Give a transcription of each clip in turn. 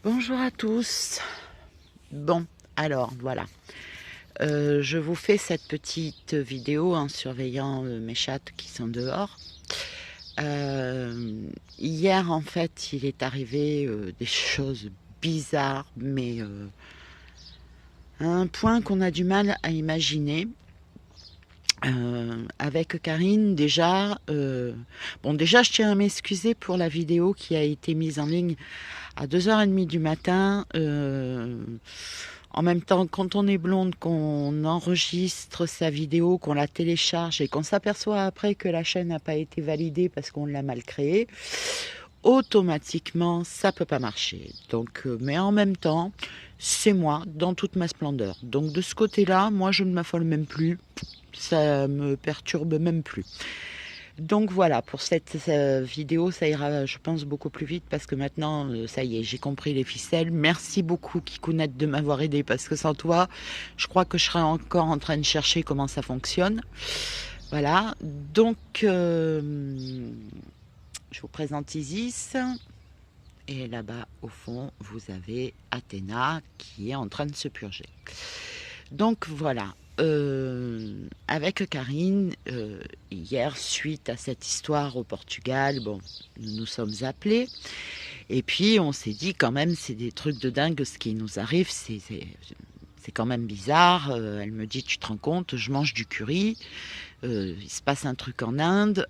Bonjour à tous. Bon, alors voilà. Je vous fais cette petite vidéo en surveillant mes chattes qui sont dehors. Hier, en fait, il est arrivé des choses bizarres, mais à un point qu'on a du mal à imaginer. Avec Karine, déjà, je tiens à m'excuser pour la vidéo qui a été mise en ligne à 2h30 du matin. En même temps, quand on est blonde, qu'on enregistre sa vidéo, qu'on la télécharge et qu'on s'aperçoit après que la chaîne n'a pas été validée parce qu'on l'a mal créée, automatiquement, ça peut pas marcher. Donc, mais en même temps, c'est moi dans toute ma splendeur. Donc de ce côté-là, moi, je ne m'affole même plus. Ça me perturbe même plus. Donc voilà, pour cette vidéo, ça ira, je pense, beaucoup plus vite parce que maintenant, ça y est, j'ai compris les ficelles. Merci beaucoup, Kikounette, de m'avoir aidé parce que sans toi, je crois que je serais encore en train de chercher comment ça fonctionne. Voilà, donc je vous présente Isis. Et là-bas, au fond, vous avez Athéna qui est en train de se purger. Donc voilà, avec Karine, hier, suite à cette histoire au Portugal, bon, nous nous sommes appelés. Et puis, on s'est dit quand même, c'est des trucs de dingue ce qui nous arrive, c'est quand même bizarre. Elle me dit, tu te rends compte, je mange du curry, il se passe un truc en Inde.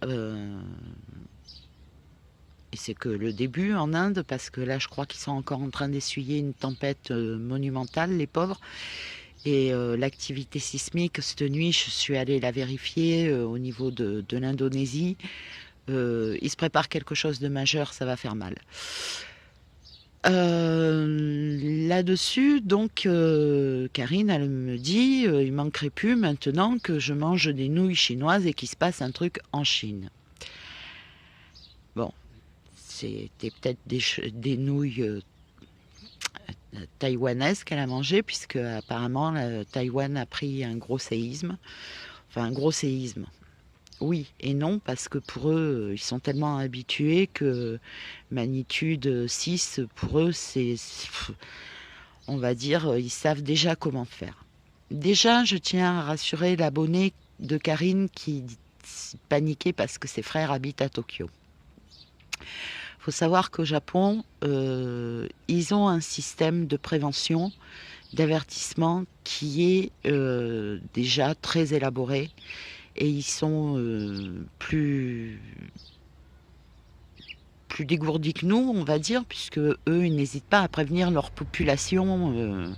Et c'est que le début en Inde, parce que là, je crois qu'ils sont encore en train d'essuyer une tempête monumentale, les pauvres. Et l'activité sismique, cette nuit, je suis allée la vérifier au niveau de l'Indonésie. Il se prépare quelque chose de majeur, ça va faire mal. Là-dessus, donc, Karine, elle me dit, il manquerait plus maintenant que je mange des nouilles chinoises et qu'il se passe un truc en Chine. Bon, c'était peut-être des nouilles taïwanaises qu'elle a mangées, puisque apparemment Taïwan a pris un gros séisme. Enfin, un gros séisme. Oui et non, parce que pour eux, ils sont tellement habitués que magnitude 6, pour eux, on va dire, ils savent déjà comment faire. Déjà, je tiens à rassurer l'abonné de Karine qui paniquait parce que ses frères habitent à Tokyo. Il faut savoir qu'au Japon, ils ont un système de prévention, d'avertissement qui est déjà très élaboré et ils sont plus dégourdis que nous, on va dire, puisque eux, ils n'hésitent pas à prévenir leur population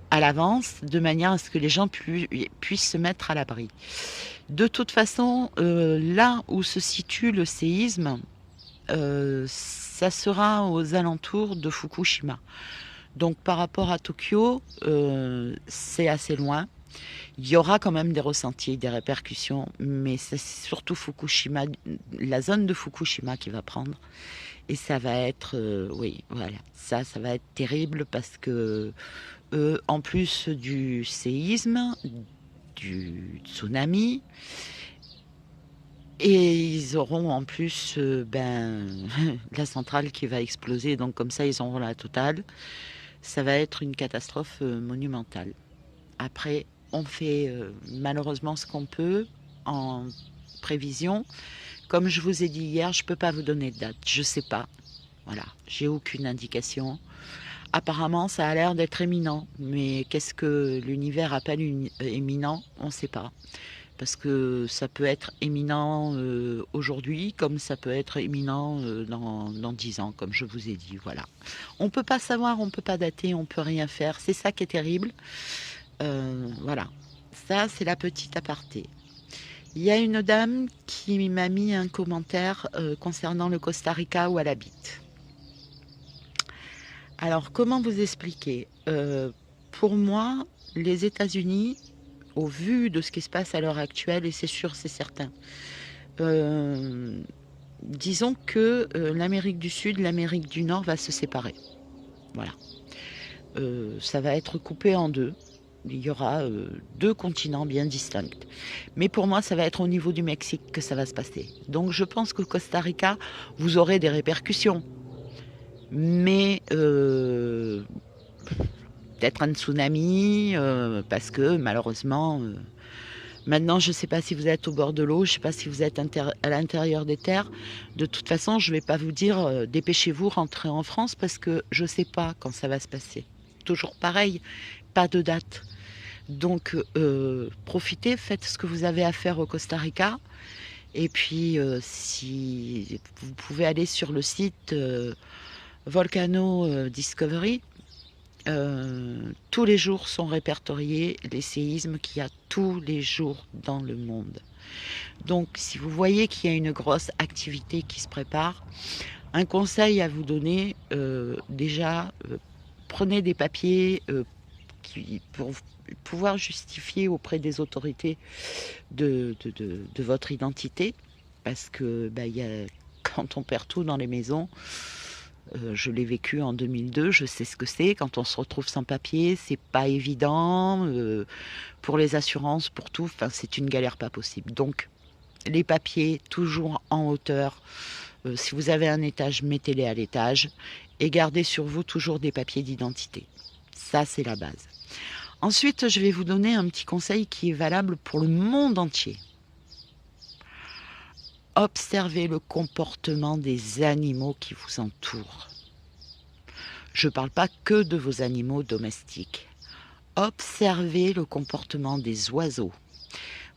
à l'avance, de manière à ce que les gens puissent se mettre à l'abri. De toute façon, là où se situe le séisme, ça sera aux alentours de Fukushima. Donc par rapport à Tokyo, c'est assez loin. Il y aura quand même des ressentis, des répercussions, mais c'est surtout Fukushima, la zone de Fukushima qui va prendre. Et ça va être, oui, voilà, ça va être terrible parce que en plus du séisme, du tsunami, et ils auront en plus la centrale qui va exploser, donc comme ça ils auront la totale. Ça va être une catastrophe monumentale. Après, on fait malheureusement ce qu'on peut en prévision. Comme je vous ai dit hier, je ne peux pas vous donner de date. Je ne sais pas. Voilà, j'ai aucune indication. Apparemment, ça a l'air d'être éminent. Mais qu'est-ce que l'univers appelle éminent? On ne sait pas. Parce que ça peut être éminent aujourd'hui, comme ça peut être éminent dans 10 ans, comme je vous ai dit. Voilà. On ne peut pas savoir, on ne peut pas dater, on ne peut rien faire. C'est ça qui est terrible. Voilà, ça c'est la petite aparté. Il y a une dame qui m'a mis un commentaire concernant le Costa Rica où elle habite. Alors comment vous expliquer? Pour moi, les États-Unis, au vu de ce qui se passe à l'heure actuelle, et c'est sûr, c'est certain, disons que l'Amérique du Sud, l'Amérique du Nord va se séparer. Voilà. Ça va être coupé en deux. Il y aura deux continents bien distincts. Mais pour moi, ça va être au niveau du Mexique que ça va se passer. Donc je pense que Costa Rica, vous aurez des répercussions. mais peut-être un tsunami, parce que malheureusement, maintenant je ne sais pas si vous êtes au bord de l'eau, je ne sais pas si vous êtes à l'intérieur des terres. De toute façon, je ne vais pas vous dire dépêchez-vous, rentrez en France, parce que je ne sais pas quand ça va se passer. Toujours pareil, pas de date. Donc profitez, faites ce que vous avez à faire au Costa Rica. Et puis si vous pouvez aller sur le site Volcano Discovery, tous les jours sont répertoriés les séismes qu'il y a tous les jours dans le monde. Donc si vous voyez qu'il y a une grosse activité qui se prépare, un conseil à vous donner, déjà, prenez des papiers pour pouvoir justifier auprès des autorités de votre identité, parce que quand on perd tout dans les maisons, je l'ai vécu en 2002, je sais ce que c'est. Quand on se retrouve sans papier, c'est pas évident. Pour les assurances, pour tout, enfin, c'est une galère pas possible. Donc, les papiers, toujours en hauteur. Si vous avez un étage, mettez-les à l'étage. Et gardez sur vous toujours des papiers d'identité. Ça, c'est la base. Ensuite, je vais vous donner un petit conseil qui est valable pour le monde entier. Observez le comportement des animaux qui vous entourent. Je ne parle pas que de vos animaux domestiques. Observez le comportement des oiseaux.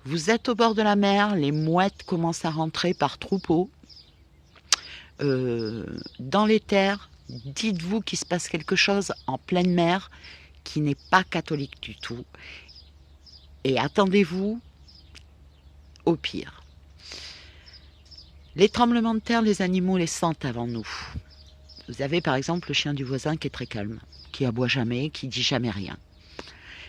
Vous êtes au bord de la mer, les mouettes commencent à rentrer par troupeaux. Dans les terres, dites-vous qu'il se passe quelque chose en pleine mer qui n'est pas catholique du tout. Et attendez-vous au pire. Les tremblements de terre, les animaux les sentent avant nous. Vous avez par exemple le chien du voisin qui est très calme, qui aboie jamais, qui dit jamais rien.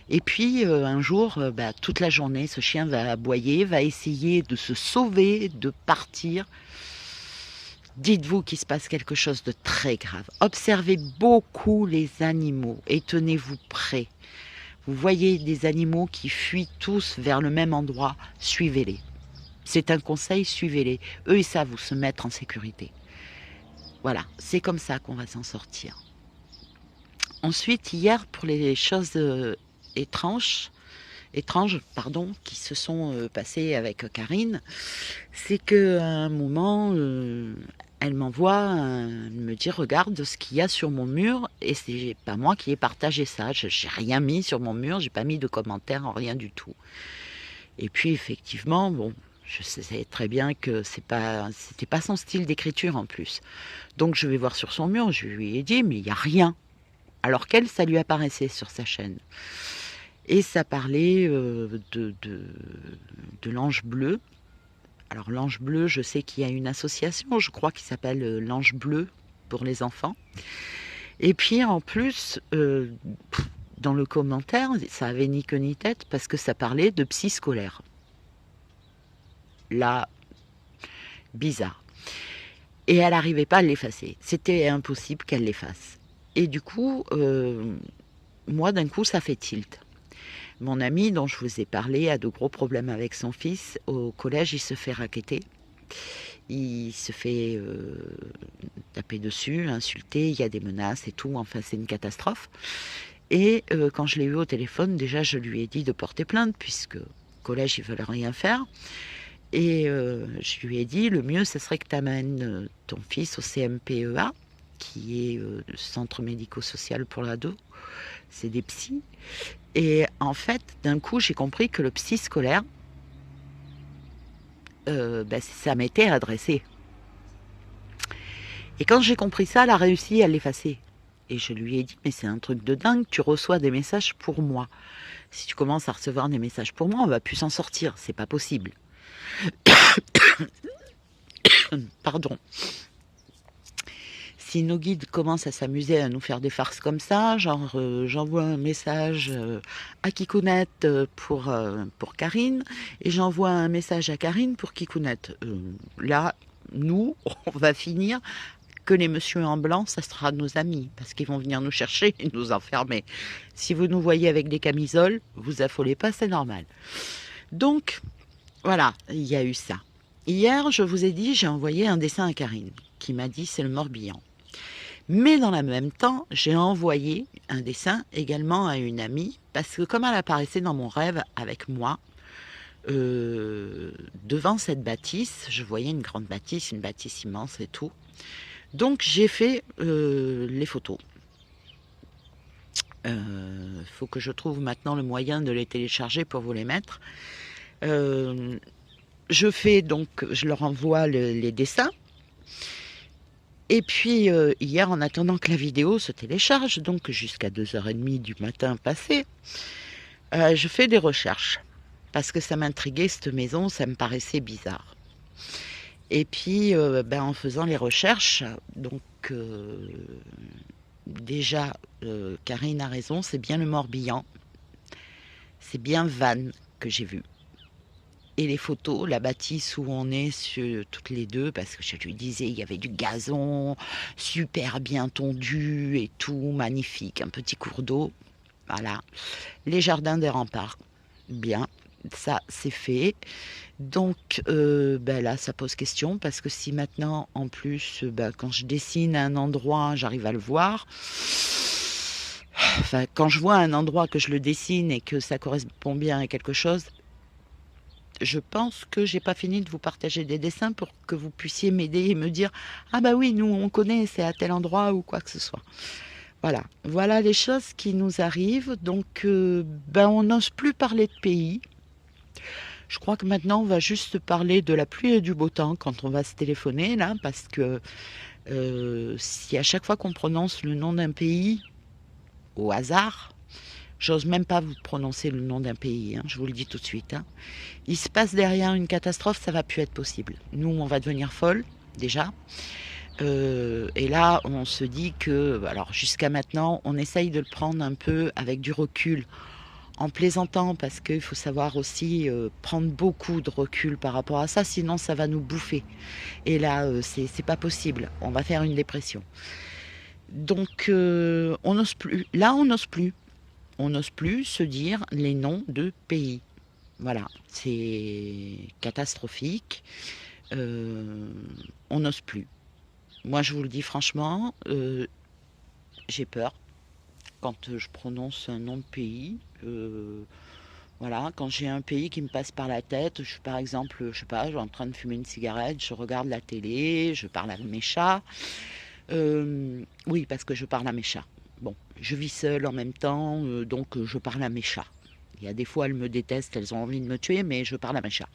Et puis un jour, toute la journée, ce chien va aboyer, va essayer de se sauver, de partir. Dites-vous qu'il se passe quelque chose de très grave. Observez beaucoup les animaux et tenez-vous prêts. Vous voyez des animaux qui fuient tous vers le même endroit, suivez-les. C'est un conseil, suivez-les. Eux, ils savent où se mettre en sécurité. Voilà, c'est comme ça qu'on va s'en sortir. Ensuite, hier, pour les choses étranges, qui se sont passées avec Karine, c'est qu'à un moment, elle m'envoie, elle me dit regarde ce qu'il y a sur mon mur, et c'est pas moi qui ai partagé ça. J'ai rien mis sur mon mur, j'ai pas mis de commentaires, rien du tout. Et puis effectivement, bon. Je sais très bien que c'était pas son style d'écriture en plus. Donc je vais voir sur son mur, je lui ai dit, mais il n'y a rien. Alors qu'elle, ça lui apparaissait sur sa chaîne. Et ça parlait de l'ange bleu. Alors l'ange bleu, je sais qu'il y a une association, je crois, qui s'appelle l'ange bleu pour les enfants. Et puis en plus, dans le commentaire, ça avait ni queue ni tête parce que ça parlait de psy scolaire. Là, bizarre. Et elle n'arrivait pas à l'effacer. C'était impossible qu'elle l'efface. Et du coup, moi, d'un coup, ça fait tilt. Mon ami, dont je vous ai parlé, a de gros problèmes avec son fils. Au collège, il se fait racketter. Il se fait taper dessus, insulter, il y a des menaces et tout. Enfin, c'est une catastrophe. Et quand je l'ai eu au téléphone, déjà, je lui ai dit de porter plainte, puisque au collège, ils ne veulent rien faire. Et je lui ai dit, le mieux, ce serait que tu amènes ton fils au CMPEA, qui est le centre médico-social pour l'ado. C'est des psys. Et en fait, d'un coup, j'ai compris que le psy scolaire, ça m'était adressé. Et quand j'ai compris ça, elle a réussi à l'effacer. Et je lui ai dit, mais c'est un truc de dingue, tu reçois des messages pour moi. Si tu commences à recevoir des messages pour moi, on va plus s'en sortir, c'est pas possible. Pardon. Si nos guides commencent à s'amuser à nous faire des farces comme ça, genre j'envoie un message à Kikounette pour Karine, et j'envoie un message à Karine pour Kikounette. Là, nous, on va finir que les messieurs en blanc, ça sera nos amis, parce qu'ils vont venir nous chercher et nous enfermer. Si vous nous voyez avec des camisoles, vous affolez pas, c'est normal. Donc, voilà, il y a eu ça. Hier, je vous ai dit, j'ai envoyé un dessin à Karine, qui m'a dit c'est le Morbihan. Mais dans le même temps, j'ai envoyé un dessin également à une amie, parce que comme elle apparaissait dans mon rêve avec moi, devant cette bâtisse, je voyais une grande bâtisse, une bâtisse immense et tout. Donc j'ai fait les photos. Faut que je trouve maintenant le moyen de les télécharger pour vous les mettre. Je fais donc, je leur envoie les dessins. Et puis hier, en attendant que la vidéo se télécharge, donc jusqu'à 2h30 du matin passé, je fais des recherches. Parce que ça m'intriguait, cette maison, ça me paraissait bizarre. Et puis, en faisant les recherches, donc déjà, Karine a raison, c'est bien le Morbihan. C'est bien Vannes que j'ai vu. Et les photos, la bâtisse où on est toutes les deux, parce que je lui disais, il y avait du gazon, super bien tondu et tout, magnifique, un petit cours d'eau. Voilà. Les jardins des remparts, bien, ça c'est fait. Donc là, ça pose question, parce que si maintenant, en plus, quand je dessine un endroit, j'arrive à le voir. Enfin, quand je vois un endroit que je le dessine et que ça correspond bien à quelque chose, je pense que j'ai pas fini de vous partager des dessins pour que vous puissiez m'aider et me dire ah bah oui, nous on connaît, c'est à tel endroit ou quoi que ce soit. Voilà les choses qui nous arrivent. Donc on n'ose plus parler de pays. Je crois que maintenant on va juste parler de la pluie et du beau temps quand on va se téléphoner là, parce que si à chaque fois qu'on prononce le nom d'un pays au hasard, j'ose même pas vous prononcer le nom d'un pays, hein, je vous le dis tout de suite, hein. Il se passe derrière une catastrophe, ça va plus être possible. Nous, on va devenir folle, déjà. Et là, on se dit que, alors jusqu'à maintenant, on essaye de le prendre un peu avec du recul, en plaisantant, parce qu'il faut savoir aussi prendre beaucoup de recul par rapport à ça, sinon ça va nous bouffer. Et là, c'est pas possible. On va faire une dépression. Donc, on n'ose plus. Là, on n'ose plus. On n'ose plus se dire les noms de pays. Voilà, c'est catastrophique. On n'ose plus. Moi, je vous le dis franchement, j'ai peur quand je prononce un nom de pays. Voilà, quand j'ai un pays qui me passe par la tête, je suis par exemple, je sais pas, je suis en train de fumer une cigarette, je regarde la télé, je parle à mes chats. Oui, parce que je parle à mes chats. Bon, je vis seule en même temps, donc je parle à mes chats. Il y a des fois, elles me détestent, elles ont envie de me tuer, mais je parle à mes chats.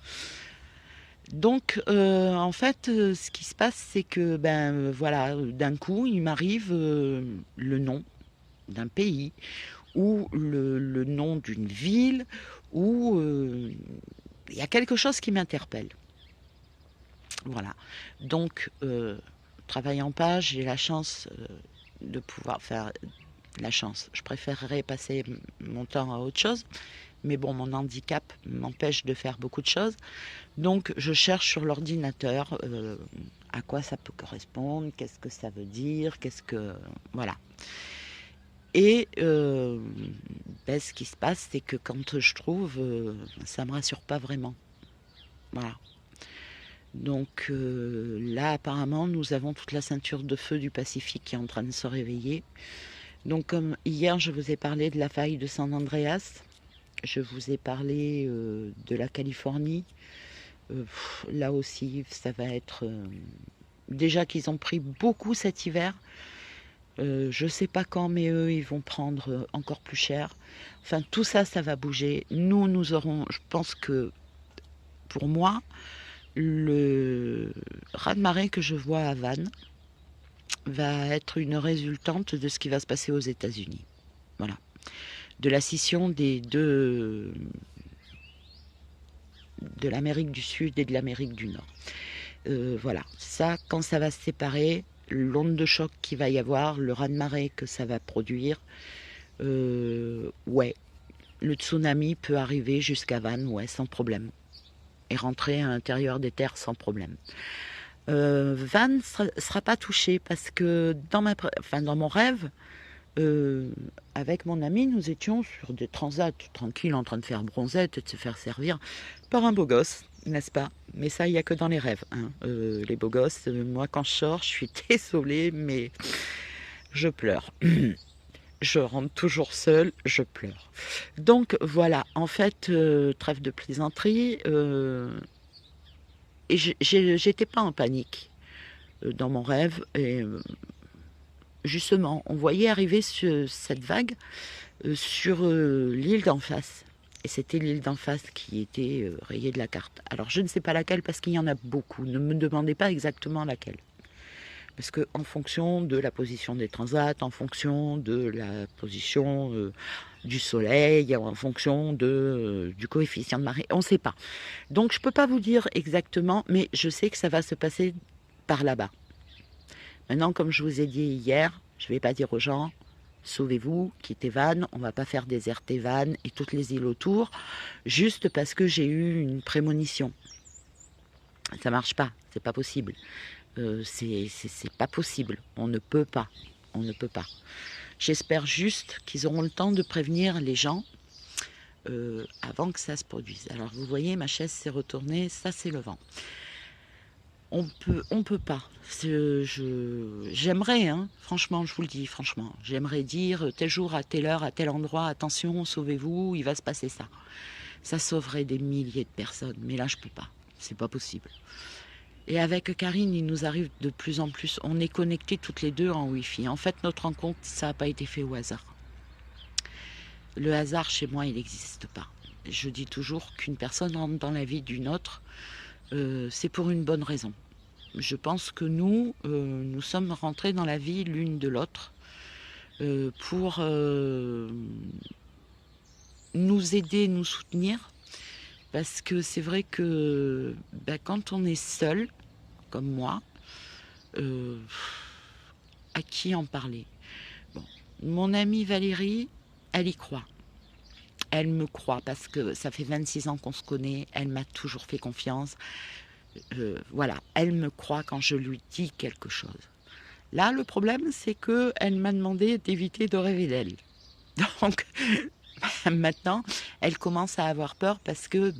Donc, en fait, ce qui se passe, c'est que, voilà, d'un coup, il m'arrive le nom d'un pays ou le nom d'une ville où il y a quelque chose qui m'interpelle. Voilà. Donc, travaillant pas, j'ai la chance de pouvoir faire la chance. Je préférerais passer mon temps à autre chose, mais bon, mon handicap m'empêche de faire beaucoup de choses. Donc, je cherche sur l'ordinateur à quoi ça peut correspondre, qu'est-ce que ça veut dire, qu'est-ce que... Voilà. Et ce qui se passe, c'est que quand je trouve, ça me rassure pas vraiment. Voilà. Donc là, apparemment, nous avons toute la ceinture de feu du Pacifique qui est en train de se réveiller. Donc, comme hier, je vous ai parlé de la faille de San Andreas, je vous ai parlé de la Californie. Là aussi, ça va être... déjà qu'ils ont pris beaucoup cet hiver. Je sais pas quand, mais eux, ils vont prendre encore plus cher. Enfin, tout ça, ça va bouger. Nous aurons... Je pense que, pour moi, le raz-de-marée que je vois à Vannes va être une résultante de ce qui va se passer aux États-Unis. Voilà. De la scission des deux, de l'Amérique du Sud et de l'Amérique du Nord. Voilà. Ça, quand ça va se séparer, l'onde de choc qu'il va y avoir, le raz-de-marée que ça va produire, ouais, le tsunami peut arriver jusqu'à Vannes, ouais, sans problème. Et rentrer à l'intérieur des terres sans problème. Vannes ne sera pas touché parce que dans mon rêve, avec mon ami, nous étions sur des transats tranquilles en train de faire bronzette et de se faire servir par un beau gosse, n'est-ce pas? Mais ça, il n'y a que dans les rêves, hein. Les beaux gosses, moi quand je sors, je suis désolée, mais je pleure. Je rentre toujours seule, je pleure. Donc voilà, en fait, trêve de plaisanterie, et j'étais pas en panique dans mon rêve. Et justement, on voyait arriver cette vague sur l'île d'en face. Et c'était l'île d'en face qui était rayée de la carte. Alors je ne sais pas laquelle parce qu'il y en a beaucoup. Ne me demandez pas exactement laquelle. Parce que en fonction de la position des transats, en fonction de la position du soleil, en fonction du coefficient de marée, on ne sait pas. Donc je ne peux pas vous dire exactement, mais je sais que ça va se passer par là-bas. Maintenant, comme je vous ai dit hier, je ne vais pas dire aux gens, sauvez-vous, quittez Vannes, on ne va pas faire déserter Vannes et toutes les îles autour, juste parce que j'ai eu une prémonition. Ça ne marche pas, c'est pas possible. C'est pas possible, on ne peut pas, on ne peut pas. J'espère juste qu'ils auront le temps de prévenir les gens avant que ça se produise. Alors vous voyez, ma chaise s'est retournée, ça c'est le vent. On peut pas. J'aimerais, hein, franchement, je vous le dis, franchement, j'aimerais dire tel jour, à telle heure, à tel endroit, attention, sauvez-vous, il va se passer ça. Ça sauverait des milliers de personnes, mais là je peux pas, c'est pas possible. Et avec Karine, il nous arrive de plus en plus, on est connectés toutes les deux en Wi-Fi. En fait, notre rencontre, ça n'a pas été fait au hasard. Le hasard, chez moi, il n'existe pas. Je dis toujours qu'une personne rentre dans la vie d'une autre, c'est pour une bonne raison. Je pense que nous sommes rentrés dans la vie l'une de l'autre pour nous aider, nous soutenir. Parce que c'est vrai que quand on est seul, comme moi, à qui en parler? Bon, mon amie Valérie, elle y croit. Elle me croit parce que ça fait 26 ans qu'on se connaît, elle m'a toujours fait confiance. Voilà, elle me croit quand je lui dis quelque chose. Là, le problème, c'est qu'elle m'a demandé d'éviter de rêver d'elle. Donc, maintenant, elle commence à avoir peur parce que,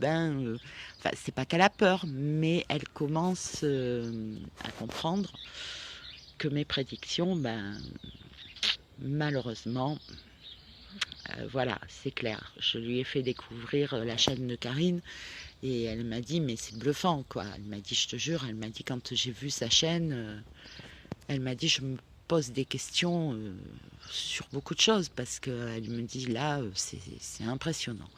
c'est pas qu'elle a peur, mais elle commence à comprendre que mes prédictions, malheureusement, voilà, c'est clair. Je lui ai fait découvrir la chaîne de Karine et elle m'a dit, mais c'est bluffant, quoi. Elle m'a dit, je te jure, elle m'a dit, quand j'ai vu sa chaîne, elle m'a dit, je me pose des questions sur beaucoup de choses parce qu'elle me dit, là, c'est impressionnant.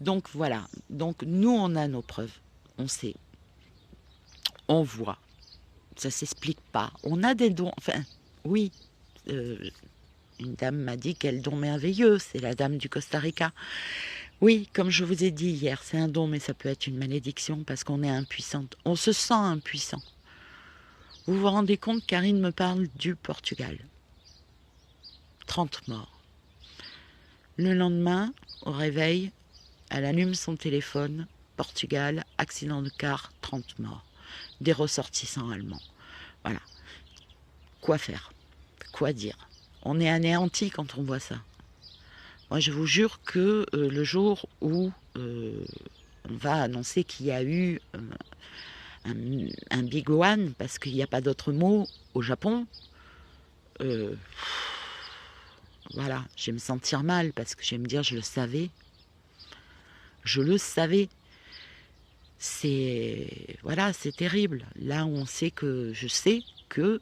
Donc voilà, donc nous, on a nos preuves, on sait, on voit, ça s'explique pas. On a des dons, enfin, oui, une dame m'a dit quel don merveilleux, c'est la dame du Costa Rica. Oui, comme je vous ai dit hier, c'est un don, mais ça peut être une malédiction parce qu'on est impuissante. On se sent impuissant. Vous vous rendez compte, Karine me parle du Portugal. 30 morts. Le lendemain, au réveil, elle allume son téléphone. Portugal, accident de car, 30 morts. Des ressortissants allemands. Voilà. Quoi faire? Quoi dire? On est anéanti quand on voit ça. Moi, je vous jure que le jour où on va annoncer qu'il y a eu un big one, parce qu'il n'y a pas d'autre mot au Japon, voilà, je vais me sentir mal, parce que je vais me dire, je le savais. Je le savais. Voilà, c'est terrible. Là où on sait que, je sais que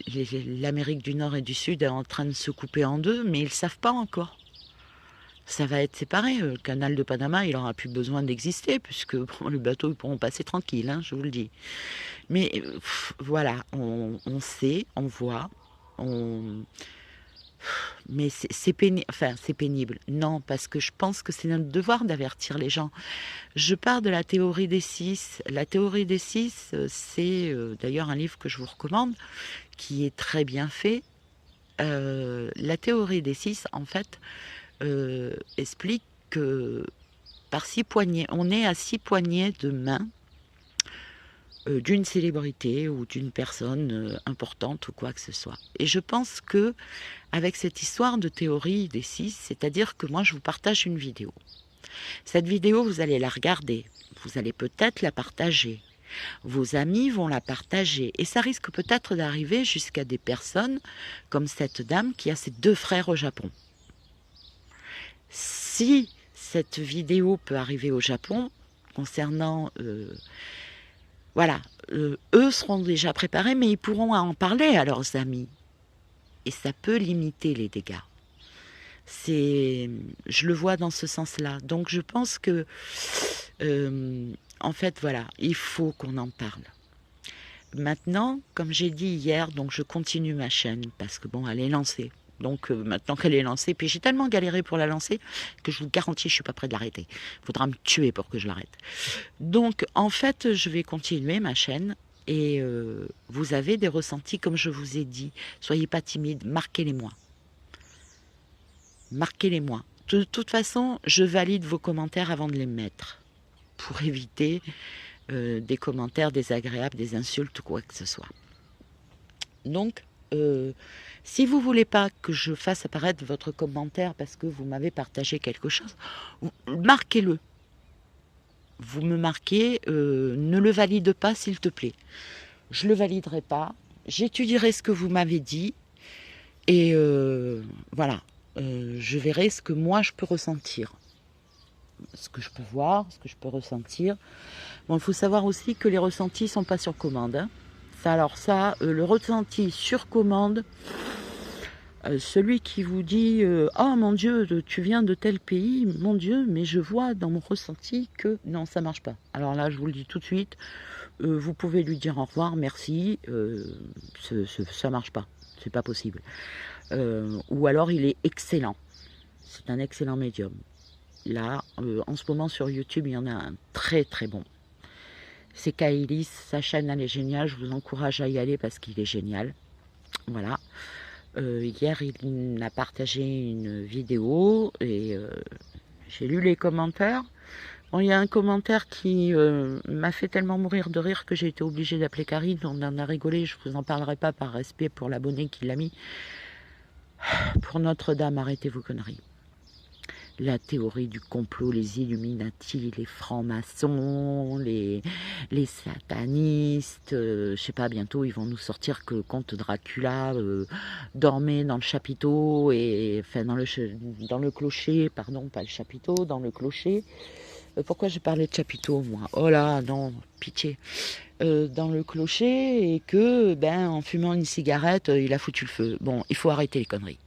l'Amérique du Nord et du Sud est en train de se couper en deux, mais ils ne savent pas encore. Ça va être séparé. Le canal de Panama, il n'aura plus besoin d'exister, puisque les bateaux ils pourront passer tranquilles, hein, je vous le dis. Mais voilà, on sait, on voit, mais c'est pénible. Enfin, c'est pénible. Non, parce que je pense que c'est notre devoir d'avertir les gens. Je pars de la théorie des 6. La théorie des 6, c'est d'ailleurs un livre que je vous recommande, qui est très bien fait. La théorie des 6, en fait, explique que par 6 poignées, on est à 6 poignées de main d'une célébrité ou d'une personne importante ou quoi que ce soit. Et je pense que avec cette histoire de théorie des 6, c'est-à-dire que moi je vous partage une vidéo. Cette vidéo, vous allez la regarder, vous allez peut-être la partager, Vos amis vont la partager. Et ça risque peut-être d'arriver jusqu'à des personnes comme cette dame qui a ses 2 frères au Japon. Si cette vidéo peut arriver au Japon, concernant... voilà, eux seront déjà préparés, mais ils pourront en parler à leurs amis. Et ça peut limiter les dégâts. Je le vois dans ce sens-là. Donc je pense que, en fait, voilà, il faut qu'on en parle. Maintenant, comme j'ai dit hier, donc je continue ma chaîne parce que bon, elle est lancée. Donc maintenant qu'elle est lancée, puis j'ai tellement galéré pour la lancer que je vous garantis, je suis pas près de l'arrêter. Il faudra me tuer pour que je l'arrête. Donc en fait, je vais continuer ma chaîne et vous avez des ressentis comme je vous ai dit. Soyez pas timide, marquez-les-moi. Marquez-les-moi. De toute façon, je valide vos commentaires avant de les mettre pour éviter des commentaires désagréables, des insultes ou quoi que ce soit. Donc, si vous voulez pas que je fasse apparaître votre commentaire parce que vous m'avez partagé quelque chose, marquez-le. Vous me marquez, ne le valide pas s'il te plaît. Je ne le validerai pas, j'étudierai ce que vous m'avez dit et voilà, je verrai ce que moi je peux ressentir. Ce que je peux voir, ce que je peux ressentir. Bon, il faut savoir aussi que les ressentis ne sont pas sur commande. Hein. Le ressenti sur commande, celui qui vous dit oh mon Dieu, tu viens de tel pays, mon Dieu, mais je vois dans mon ressenti que non, ça marche pas. Alors là, je vous le dis tout de suite, vous pouvez lui dire au revoir, merci, ça marche pas, c'est pas possible. Ou alors il est excellent, c'est un excellent médium. Là, en ce moment sur YouTube, il y en a un très très bon. C'est Kailis, sa chaîne elle est géniale, je vous encourage à y aller parce qu'il est génial. Voilà. Hier, il a partagé une vidéo et j'ai lu les commentaires. Bon, il y a un commentaire qui m'a fait tellement mourir de rire que j'ai été obligée d'appeler Karine. On en a rigolé, je ne vous en parlerai pas par respect pour l'abonné qui l'a mis. Pour Notre-Dame, arrêtez vos conneries. La théorie du complot, les Illuminati, les francs-maçons, les satanistes, je sais pas, bientôt ils vont nous sortir que le comte Dracula dormait dans le chapiteau, enfin dans le clocher, pardon, pas le chapiteau, dans le clocher. Pourquoi je parlais de chapiteau, moi? Oh là, non, pitié. Dans le clocher et que, en fumant une cigarette, il a foutu le feu. Bon, il faut arrêter les conneries.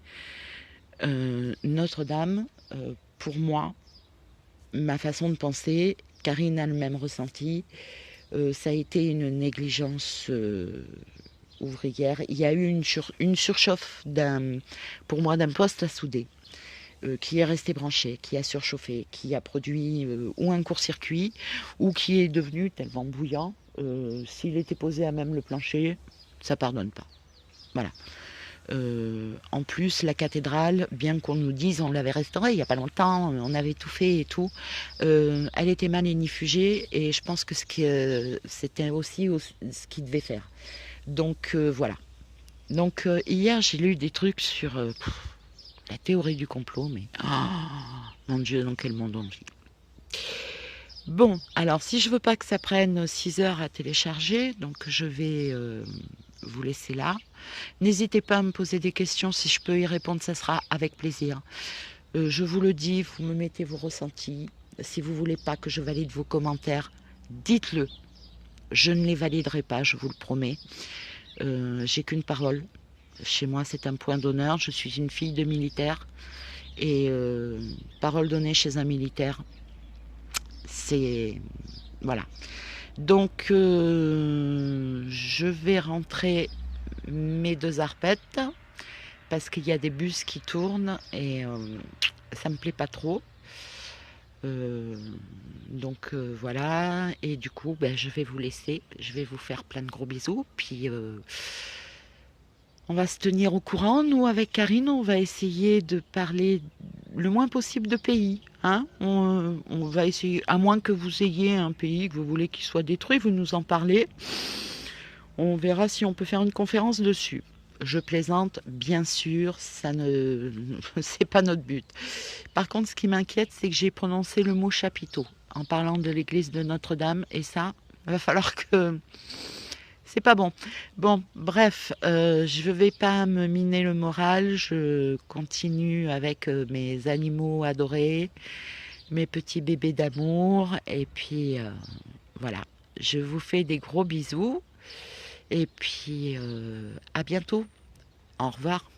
Notre-Dame, pour moi, ma façon de penser, Karine a le même ressenti, ça a été une négligence ouvrière. Il y a eu une surchauffe pour moi d'un poste à souder qui est resté branché, qui a surchauffé, qui a produit ou un court-circuit ou qui est devenu tellement bouillant, s'il était posé à même le plancher, ça pardonne pas. Voilà. En plus, la cathédrale, bien qu'on nous dise, on l'avait restaurée il n'y a pas longtemps, on avait tout fait et tout, elle était mal inifugée et je pense que c'était aussi ce qu'il devait faire. Donc voilà. Donc hier, j'ai lu des trucs sur la théorie du complot, mais mon Dieu, dans quel monde on vit. Bon, alors si je veux pas que ça prenne 6 heures à télécharger, donc je vais vous laisser là. N'hésitez pas à me poser des questions, si je peux y répondre, ça sera avec plaisir. Je vous le dis, vous me mettez vos ressentis. Si vous voulez pas que je valide vos commentaires, dites-le. Je ne les validerai pas, je vous le promets. J'ai qu'une parole. Chez moi, c'est un point d'honneur. Je suis une fille de militaire. Et parole donnée chez un militaire, c'est... Voilà. Donc, je vais rentrer mes 2 arpettes parce qu'il y a des bus qui tournent et ça me plaît pas trop. Donc voilà, et du coup je vais vous laisser, je vais vous faire plein de gros bisous, puis on va se tenir au courant. Nous avec Karine, on va essayer de parler le moins possible de pays, hein. On va essayer, à moins que vous ayez un pays que vous voulez qu'il soit détruit, vous nous en parlez, on verra si on peut faire une conférence dessus. Je plaisante, bien sûr, ça ne, c'est pas notre but. Par contre, ce qui m'inquiète, c'est que j'ai prononcé le mot chapiteau en parlant de l'église de Notre-Dame, et ça, Il va falloir que... C'est pas bon. Bon, bref, je ne vais pas me miner le moral. Je continue avec mes animaux adorés, mes petits bébés d'amour. Et puis, voilà. Je vous fais des gros bisous. Et puis, à bientôt. Au revoir.